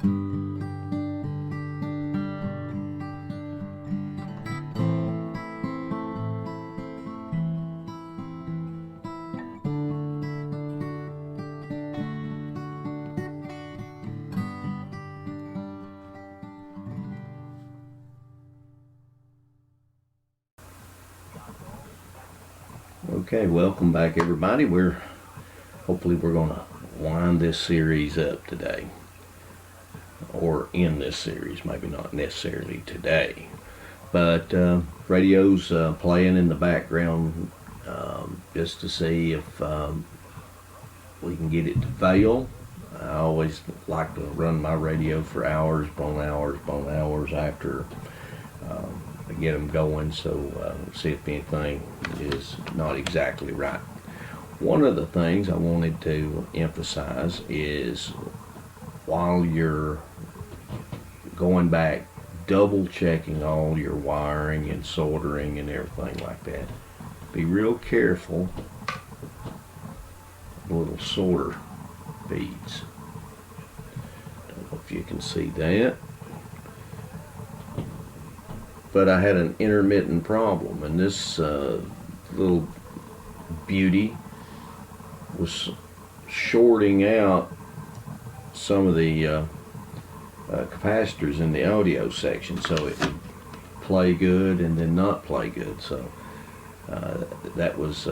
Okay, welcome back everybody. Hopefully we're going to wind this series up today, or end this series, maybe not necessarily today, but radio's playing in the background just to see if we can get it to fail. I always like to run my radio for hours upon hours upon hours after I get them going, so see if anything is not exactly right. One of the things I wanted to emphasize is while you're going back, double checking all your wiring and soldering and everything like that, be real careful of the little solder beads. Don't know if you can see that, but I had an intermittent problem, and this little beauty was shorting out some of the capacitors in the audio section, so it would play good and then not play good. So that was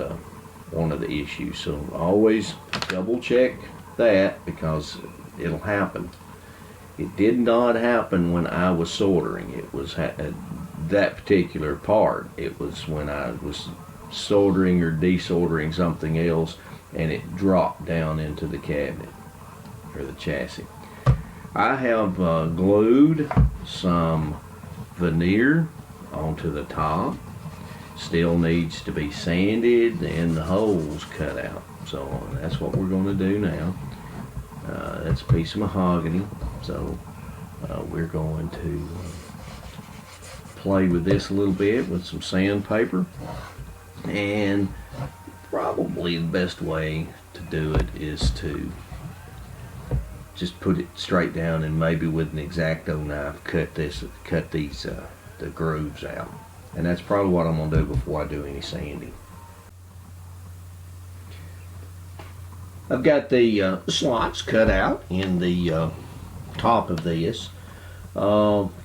one of the issues. So always double check that, because it'll happen. It did not happen when I was soldering. It was that particular part. It was when I was soldering or desoldering something else, and it dropped down into the cabinet or the chassis. I have glued some veneer onto the top. Still needs to be sanded and the holes cut out. So that's what we're going to do now. That's a piece of mahogany, so we're going to play with this a little bit with some sandpaper, and probably the best way to do it is to just put it straight down and maybe with an X-Acto knife cut these the grooves out, and that's probably what I'm going to do before I do any sanding. I've got the slots cut out in the top of this.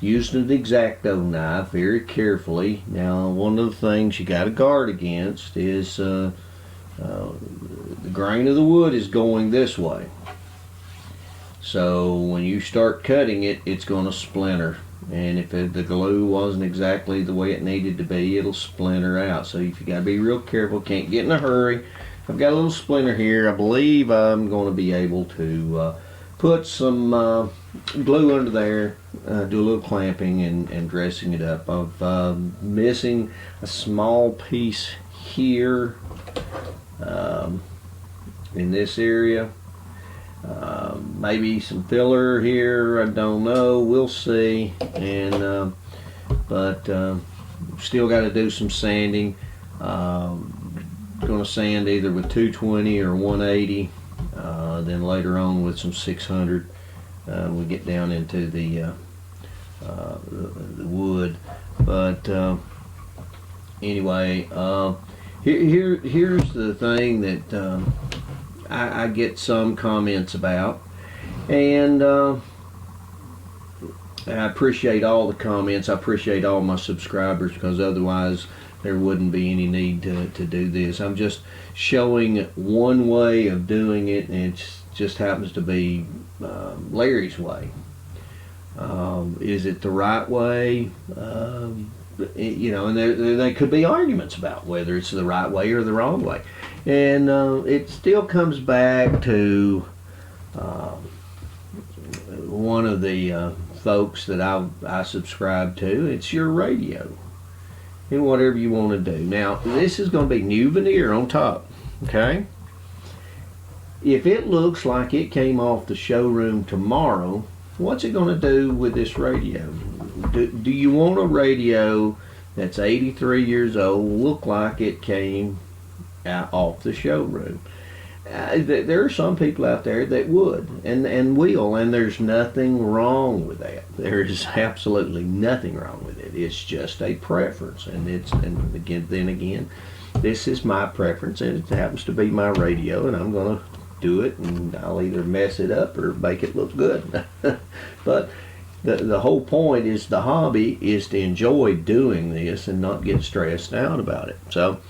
Used an X-Acto knife very carefully. Now, one of the things you got to guard against is the grain of the wood is going this way. So when you start cutting it, it's going to splinter. And if the glue wasn't exactly the way it needed to be, it'll splinter out. So you got to be real careful. Can't get in a hurry. I've got a little splinter here. I believe I'm going to be able to put some glue under there, do a little clamping and dressing it up. I'm missing a small piece here in this area. Maybe some filler here, I don't know, we'll see. And but still got to do some sanding. Going to sand either with 220 or 180, then later on with some 600. We get down into the wood, but anyway, here's the thing that I get some comments about, and I appreciate all the comments. I appreciate all my subscribers, because otherwise there wouldn't be any need to do this. I'm just showing one way of doing it, and it just happens to be Larry's way. Is it the right way? You know, and there could be arguments about whether it's the right way or the wrong way. And it still comes back to one of the folks that I subscribe to. It's your radio, and whatever you want to do. Now, this is going to be new veneer on top, okay? If it looks like it came off the showroom tomorrow, what's it going to do with this radio? Do you want a radio that's 83 years old look like it came off the showroom? There are some people out there that would and will, and there's nothing wrong with that. There's absolutely nothing wrong with it. It's just a preference, and then again, this is my preference, and it happens to be my radio, and I'm gonna do it, and I'll either mess it up or make it look good. But the whole point is the hobby is to enjoy doing this and not get stressed out about it. So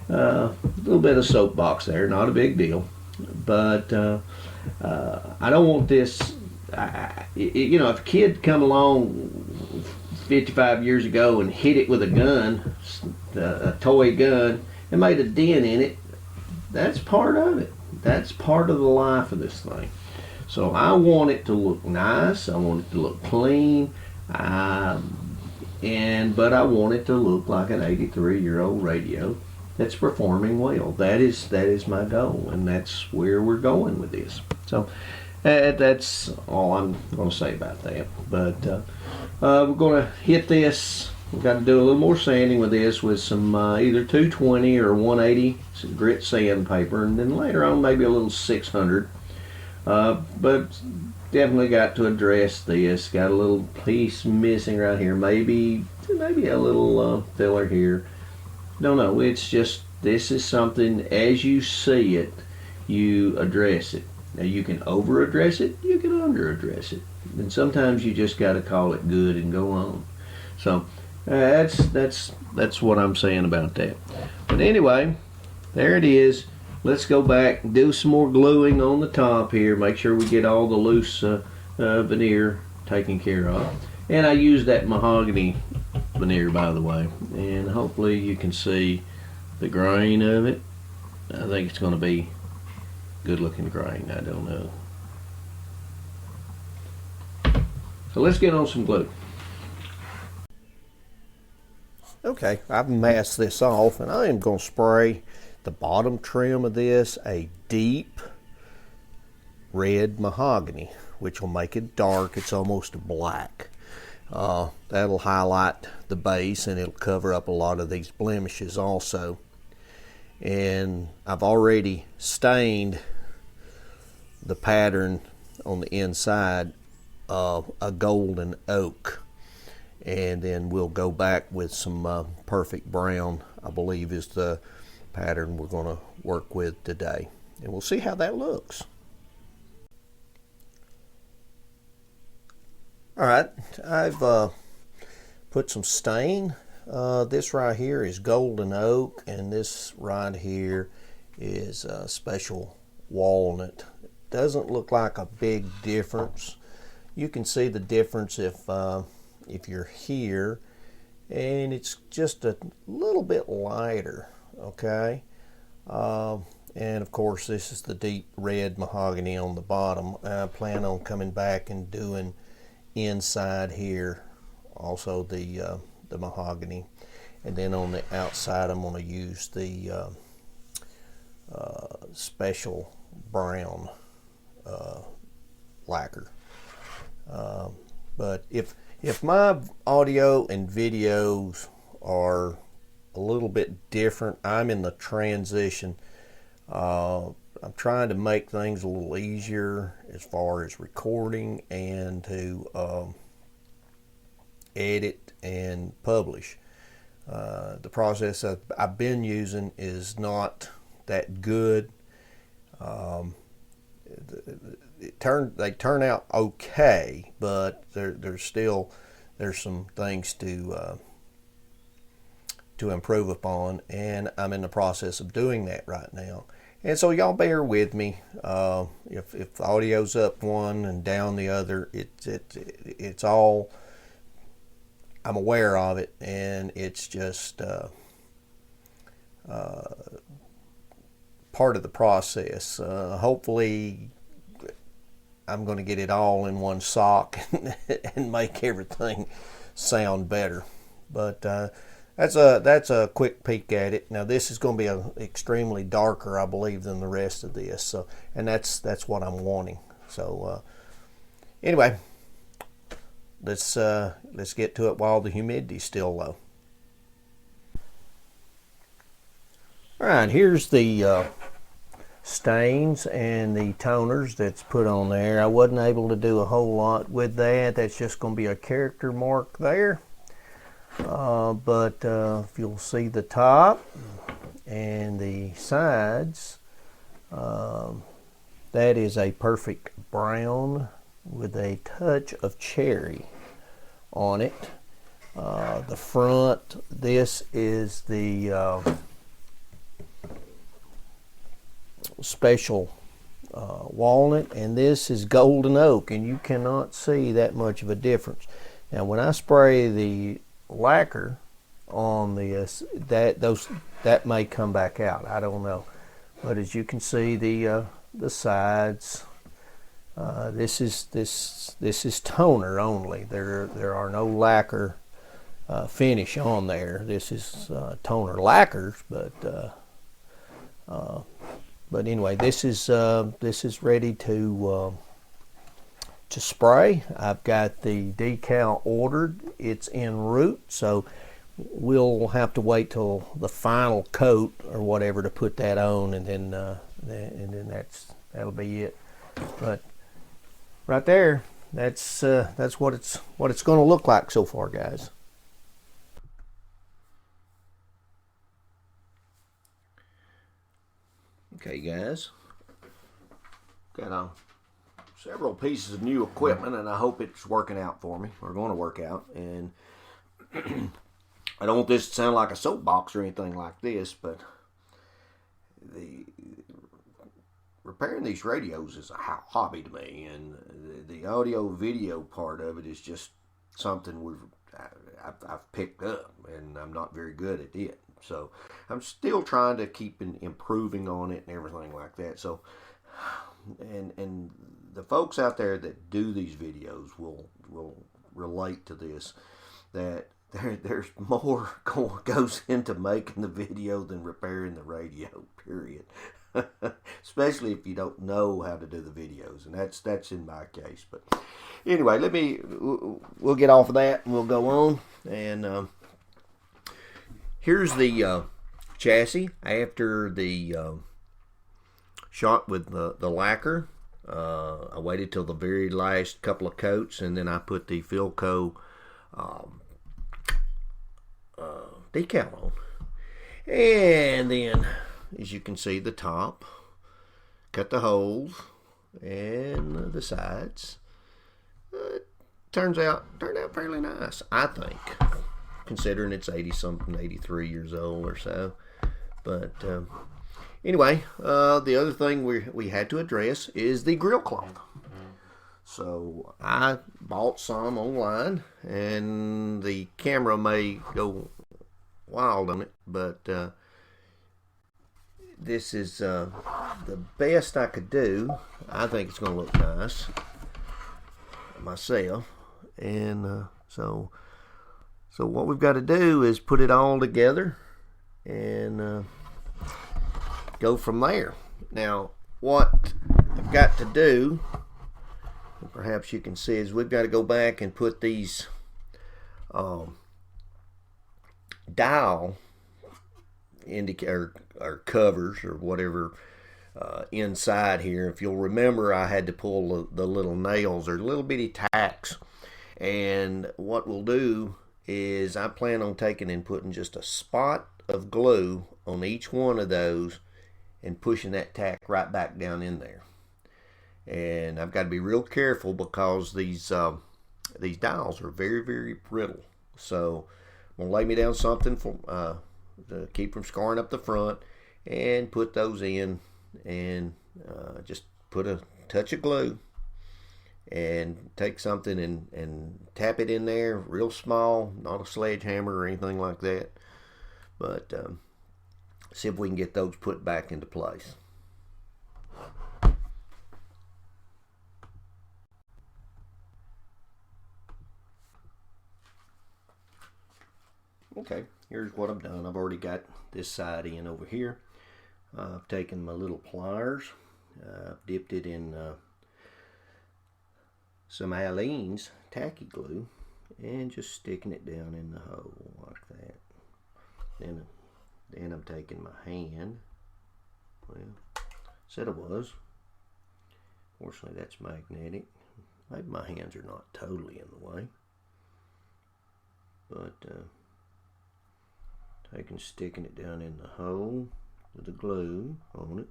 a little bit of soapbox there, not a big deal, but I don't want this. You know, if a kid come along 55 years ago and hit it with a gun, a toy gun, and made a dent in it, that's part of it. That's part of the life of this thing. So I want it to look nice. I want it to look clean. But I want it to look like an 83-year-old radio that's performing well. That is my goal, and that's where we're going with this. So that's all I'm going to say about that. But we're going to hit this. We've got to do a little more sanding with this with some either 220 or 180 grit sandpaper, and then later on maybe a little 600. But definitely got to address this. Got a little piece missing right here. Maybe a little filler here. Don't know. It's just, this is something, as you see it, you address it. Now you can over address it, you can under address it, and sometimes you just got to call it good and go on. So that's what I'm saying about that. But anyway, there it is. Let's go back and do some more gluing on the top here. Make sure we get all the loose veneer taken care of. And I use that mahogany veneer, by the way, and hopefully you can see the grain of it. I think it's going to be good looking grain. I don't know. So let's get on some glue. Okay, I've masked this off, and I am going to spray the bottom trim of this a deep red mahogany, which will make it dark. It's almost black. That'll highlight the base, and it'll cover up a lot of these blemishes also. And I've already stained the pattern on the inside of a golden oak, and then we'll go back with some perfect brown, I believe is the pattern we're going to work with today, and we'll see how that looks. Alright, I've put some stain. This right here is golden oak, and this right here is special walnut. It doesn't look like a big difference. You can see the difference if you're here, and it's just a little bit lighter. Okay, and of course this is the deep red mahogany on the bottom. I plan on coming back and doing inside here also the mahogany, and then on the outside I'm going to use the special brown lacquer. But if my audio and videos are a little bit different, I'm in the transition. I'm trying to make things a little easier as far as recording and to edit and publish. The process I've been using is not that good. They turn out okay, but there's some things to improve upon, and I'm in the process of doing that right now. And so y'all bear with me. If the audio's up one and down the other, it's all, I'm aware of it, and it's just part of the process. Hopefully I'm going to get it all in one sock and make everything sound better. But that's a quick peek at it. Now this is going to be extremely darker, I believe, than the rest of this. So, and that's what I'm wanting. So anyway, let's get to it while the humidity's still low. All right, here's the stains and the toners that's put on there. I wasn't able to do a whole lot with that. That's just going to be a character mark there. But if you'll see the top and the sides, that is a perfect brown with a touch of cherry on it. The front, this is the special walnut, and this is golden oak, and you cannot see that much of a difference. Now when I spray the lacquer on this, that may come back out, I don't know, but as you can see, the sides, this is toner only. There are no lacquer finish on there. This is toner lacquers, but anyway, this is ready to spray. I've got the decal ordered. It's en route, so we'll have to wait till the final coat or whatever to put that on, and then that'll be it. But right there, that's what it's going to look like so far, guys. Okay, guys, got several pieces of new equipment, and I hope it's working out for me. We're going to work out, and I don't want this to sound like a soapbox or anything like this, but repairing these radios is a hobby to me, and the audio video part of it is just something I've picked up, and I'm not very good at it. So I'm still trying to keep improving on it and everything like that. So, and the folks out there that do these videos will relate to this, that there's more goes into making the video than repairing the radio, period. Especially if you don't know how to do the videos, and that's in my case. But anyway, we'll get off of that and we'll go on. And here's the chassis after the shot with the lacquer. I waited till the very last couple of coats, and then I put the Philco decal on. And then, as you can see, the top, cut the holes, and the sides. Turned out fairly nice, I think, considering it's 80-something, 83 years old or so. But anyway, the other thing we had to address is the grill cloth. So I bought some online, and the camera may go wild on it, but this is the best I could do. I think it's going to look nice myself, and so what we've got to do is put it all together and go from there. Now, what I've got to do, and perhaps you can see, is we've got to go back and put these dial indicator or covers or whatever inside here. If you'll remember, I had to pull the little nails or little bitty tacks, and what we'll do is I plan on taking and putting just a spot of glue on each one of those and pushing that tack right back down in there. And I've got to be real careful because these dials are very, very brittle. So I'm gonna lay me down something to keep from scarring up the front, and put those in, and just put a touch of glue and take something and tap it in there real small, not a sledgehammer or anything like that, but see if we can get those put back into place. Okay, here's what I've done. I've already got this side in over here. I've taken my little pliers, dipped it in some Aleene's tacky glue, and just sticking it down in the hole like that. Then I'm taking my hand, well, Said it was. Fortunately, that's magnetic. Maybe my hands are not totally in the way. But sticking it down in the hole with the glue on it.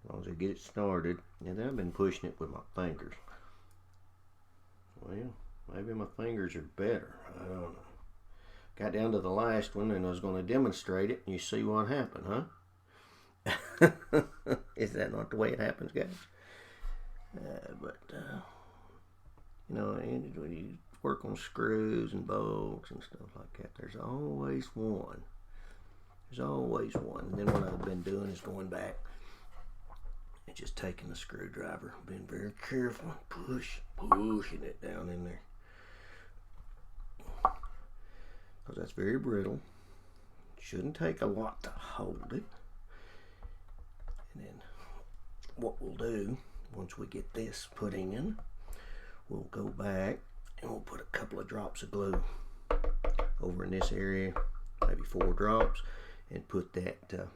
As long as I get it started. And I've been pushing it with my fingers. Well, maybe my fingers are better. I don't know. Got down to the last one and I was going to demonstrate it, and you see what happened, huh? Is that not the way it happens, guys? You know, when you work on screws and bolts and stuff like that, there's always one. There's always one. And then what I've been doing is going back and just taking the screwdriver, being very careful, and pushing it down in there. Because that's very brittle. Shouldn't take a lot to hold it. And then what we'll do, once we get this put in, we'll go back and we'll put a couple of drops of glue over in this area, maybe 4 drops, and put that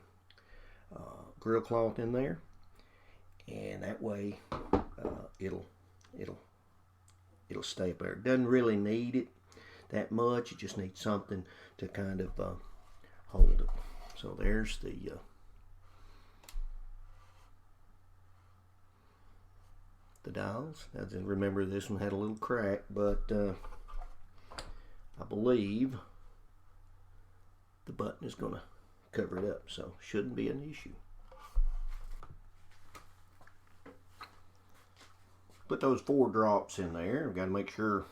grill cloth in there. And that way it'll stay up there. It doesn't really need it that much. It just needs something to kind of hold it. So there's the dials. Now, remember, this one had a little crack, but I believe the button is going to cover it up, so shouldn't be an issue. Put those 4 drops in there. We've got to make sure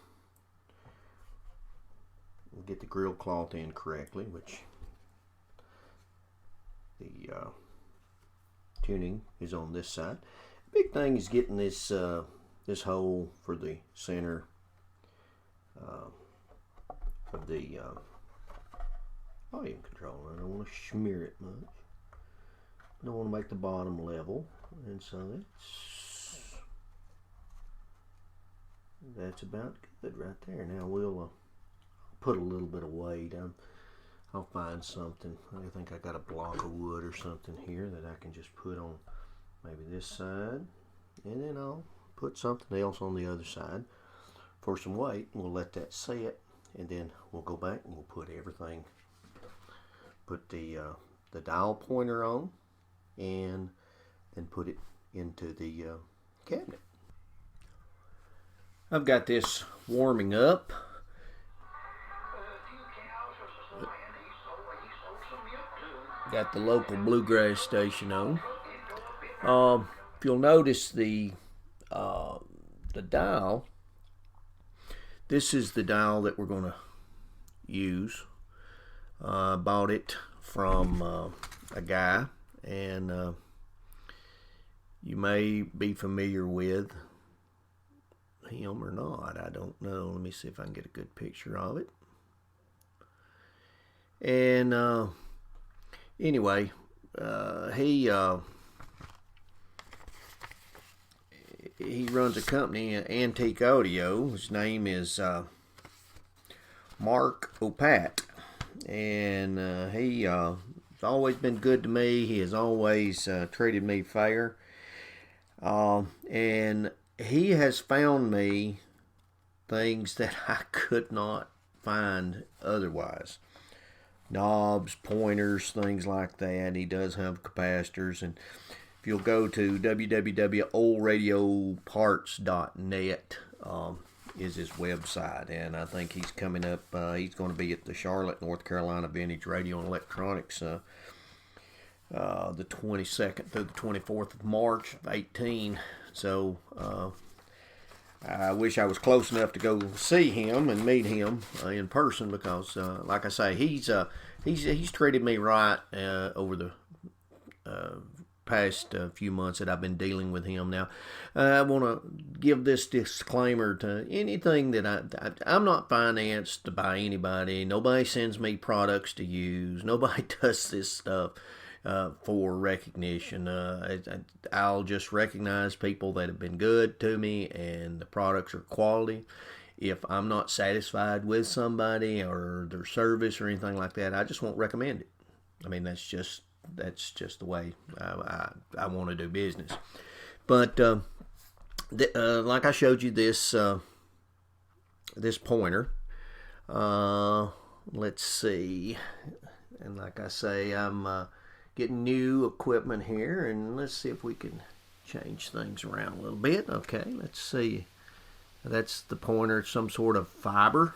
we get the grill cloth in correctly, which the tuning is on this side. Big thing is getting this this hole for the center of the volume controller. I don't want to smear it much. I don't want to make the bottom level, and so that's about good right there. Now we'll put a little bit of weight on. I'll find something. I think I got a block of wood or something here that I can just put on maybe this side, and then I'll put something else on the other side for some weight. We'll let that set, and then we'll go back and we'll put everything, put the dial pointer on, and then put it into the cabinet. I've got this warming up. Got the local bluegrass station on. If you'll notice the dial, this is the dial that we're going to use. Bought it from a guy, and you may be familiar with him or not. I don't know. Let me see if I can get a good picture of it. And anyway, he runs a company, Antique Audio. His name is Mark Opat, and he has always been good to me. He has always treated me fair, and he has found me things that I could not find otherwise. Knobs, pointers, things like that. He does have capacitors, and if you'll go to www.oldradioparts.net is his website, and I think he's coming up. He's going to be at the Charlotte, North Carolina Vintage Radio and Electronics the 22nd through the 24th of March of 18. So I wish I was close enough to go see him and meet him in person, because, like I say, he's treated me right over the past few months that I've been dealing with him. Now, I want to give this disclaimer to anything that I'm not financed by anybody. Nobody sends me products to use. Nobody does this stuff for recognition. I'll just recognize people that have been good to me and the products are quality. If I'm not satisfied with somebody or their service or anything like that, I just won't recommend it. I mean, that's just that's just the way I want to do business. But like I showed you this this pointer. Let's see, and like I say, I'm getting new equipment here, and let's see if we can change things around a little bit. Okay, let's see. That's the pointer, some sort of fiber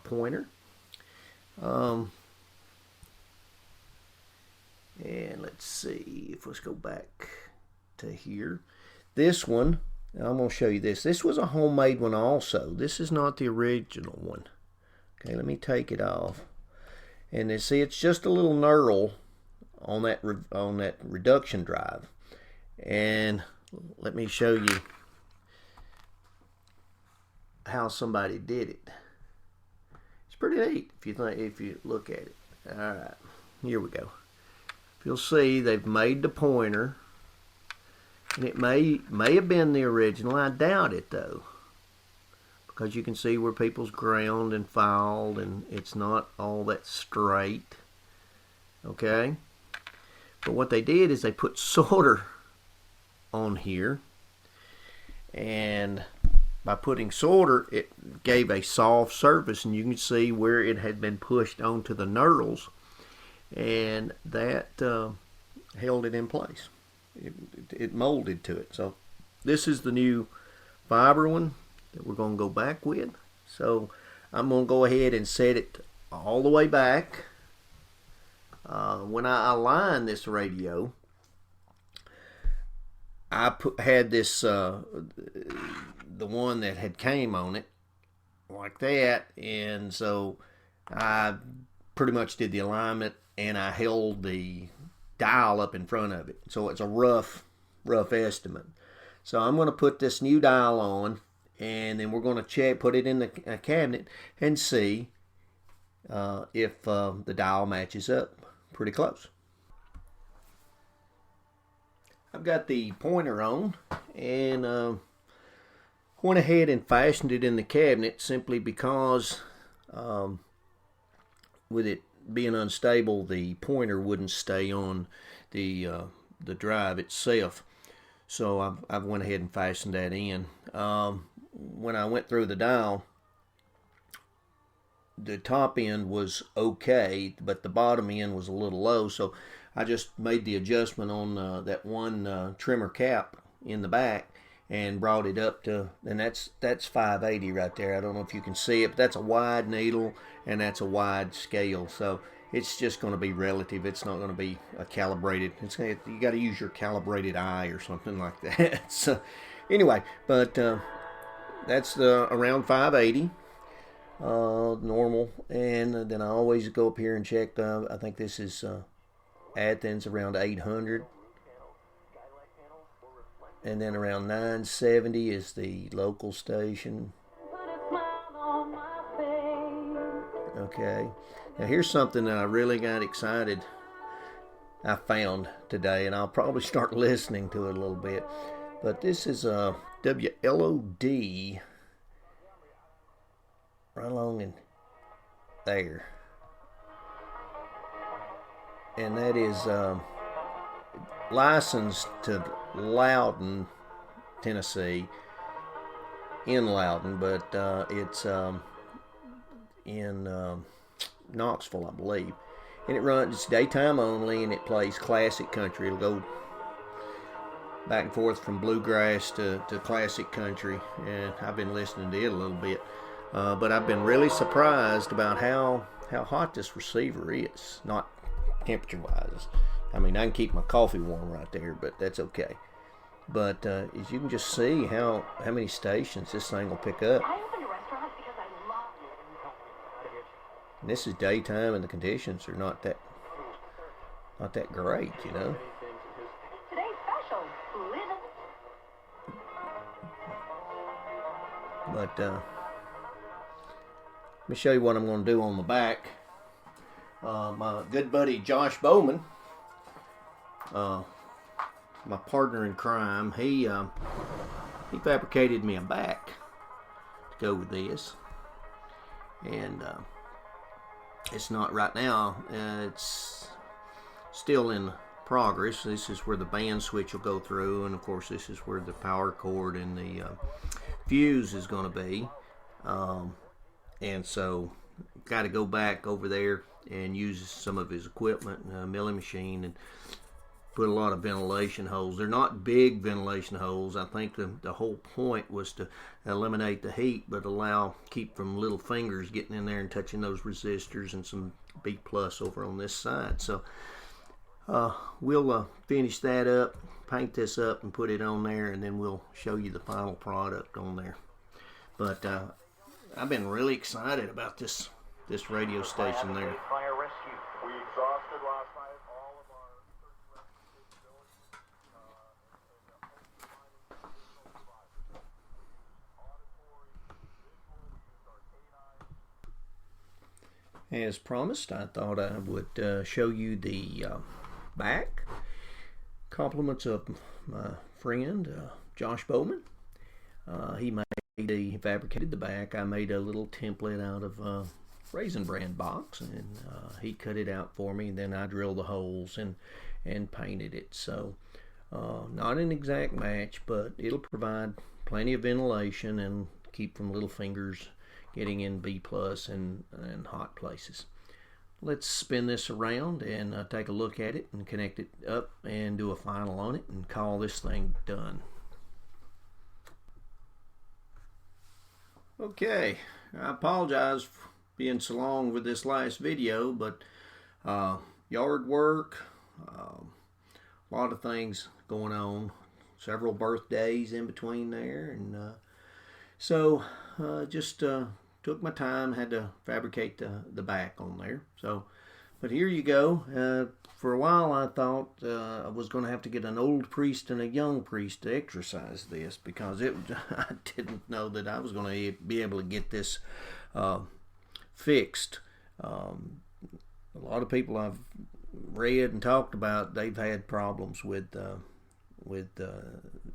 pointer. And let's see if let's go back to here. This one, I'm going to show you this. This was a homemade one also. This is not the original one. Okay, let me take it off. And then see, it's just a little knurl on that reduction drive. And let me show you how somebody did it. It's pretty neat if you look at it. All right, here we go. If you'll see, they've made the pointer, and it may have been the original. I doubt it though, because you can see where people's ground and filed, and it's not all that straight. Okay, but what they did is they put solder on here, and by putting solder, it gave a soft surface, and you can see where it had been pushed onto the knurls, and that held it in place. It molded to it. So this is the new fiber one that we're going to go back with. So I'm going to go ahead and set it all the way back. When I align this radio, I had this the one that had came on it like that, and so I pretty much did the alignment, and I held the dial up in front of it, so it's a rough estimate. So I'm going to put this new dial on, and then we're going to put it in the cabinet and see if the dial matches up pretty close. I've got the pointer on, and went ahead and fastened it in the cabinet simply because with it being unstable, the pointer wouldn't stay on the drive itself. So I've went ahead and fastened that in. When I went through the dial, the top end was okay, but the bottom end was a little low, so I just made the adjustment on that one trimmer cap in the back and brought it up to, and that's 580 right there. I don't know if you can see it, but that's a wide needle and that's a wide scale, so it's just going to be relative. It's not going to be a calibrated. You got to use your calibrated eye or something like that. So anyway, but that's around 580 normal, and then I always go up here and check. I think this is Athens, around 800. And then around 970 is the local station. Okay. Now here's something that I really got excited. I found today, and I'll probably start listening to it a little bit. But this is a WLOD right along in there. And that is licensed to Loudon, Tennessee, in Loudon, but it's in Knoxville, I believe. And it runs, it's daytime only, and it plays classic country. It'll go back and forth from bluegrass to classic country, and I've been listening to it a little bit. But I've been really surprised about how hot this receiver is, not temperature-wise. I mean, I can keep my coffee warm right there, but that's okay. But as you can just see how many stations this thing will pick up. I opened a restaurant because I love it. And this is daytime, and the conditions are not that great, you know. Today's special, living. But let me show you what I'm going to do on the back. My good buddy Josh Bowman, my partner in crime, he fabricated me a back to go with this, and it's not right now. still in progress. This is where the band switch will go through, and of course this is where the power cord and the fuse is going to be. And so got to go back over there and use some of his equipment, milling machine, and put a lot of ventilation holes. They're not big ventilation holes. I think the whole point was to eliminate the heat, but keep from little fingers getting in there and touching those resistors and some B plus over on this side. So we'll finish that up, paint this up, and put it on there, and then we'll show you the final product on there. But I've been really excited about this radio station there. Fire rescue. We exhausted last night all of our As promised, I thought I would show you the back. Compliments of my friend Josh Bowman. He fabricated the back. I made a little template out of Raisin Bran box, and he cut it out for me. Then I drilled the holes and painted it. So not an exact match, but it'll provide plenty of ventilation and keep from little fingers getting in B plus and hot places. Let's spin this around and take a look at it and connect it up and do a final on it and call this thing done. Okay, I apologize for being so long with this last video, but yard work, a lot of things going on, several birthdays in between there, and so just took my time, had to fabricate the back on there. So, but here you go. For a while I thought I was going to have to get an old priest and a young priest to exercise this, because I didn't know that I was going to be able to get this fixed. A lot of people I've read and talked about, they've had problems with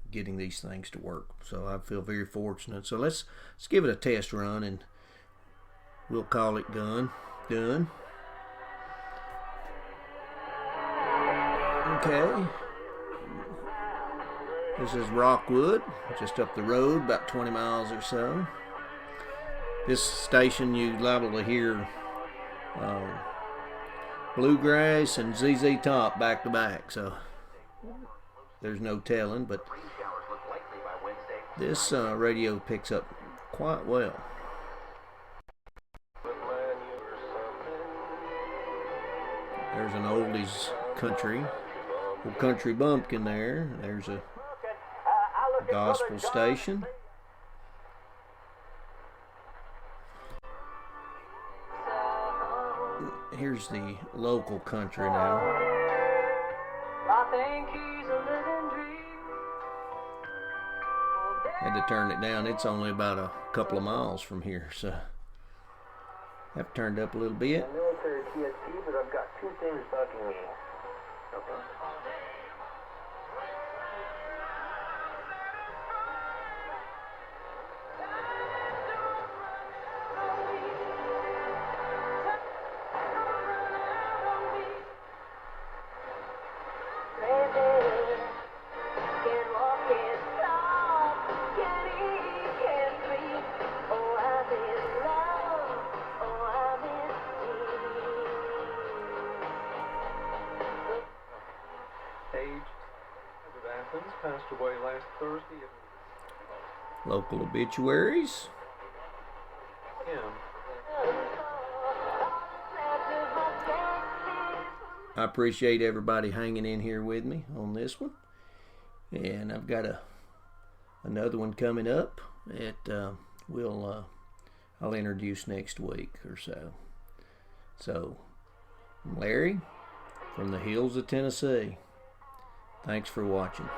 getting these things to work. So I feel very fortunate. So let's give it a test run, and we'll call it done. Okay. This is Rockwood, just up the road, about 20 miles or so. This station, you're liable to hear Bluegrass and ZZ Top back to back, so there's no telling, but this radio picks up quite well. There's an oldies country bumpkin there. There's a gospel station. Here's the local country now. Had to turn it down. It's only about a couple of miles from here, so have turned up a little bit. Military TSP, but I've got two things bugging me. Okay. Passed away last Thursday. Local obituaries. I appreciate everybody hanging in here with me on this one, and I've got another one coming up that I'll introduce next week or so. So, I'm Larry from the hills of Tennessee. Thanks for watching.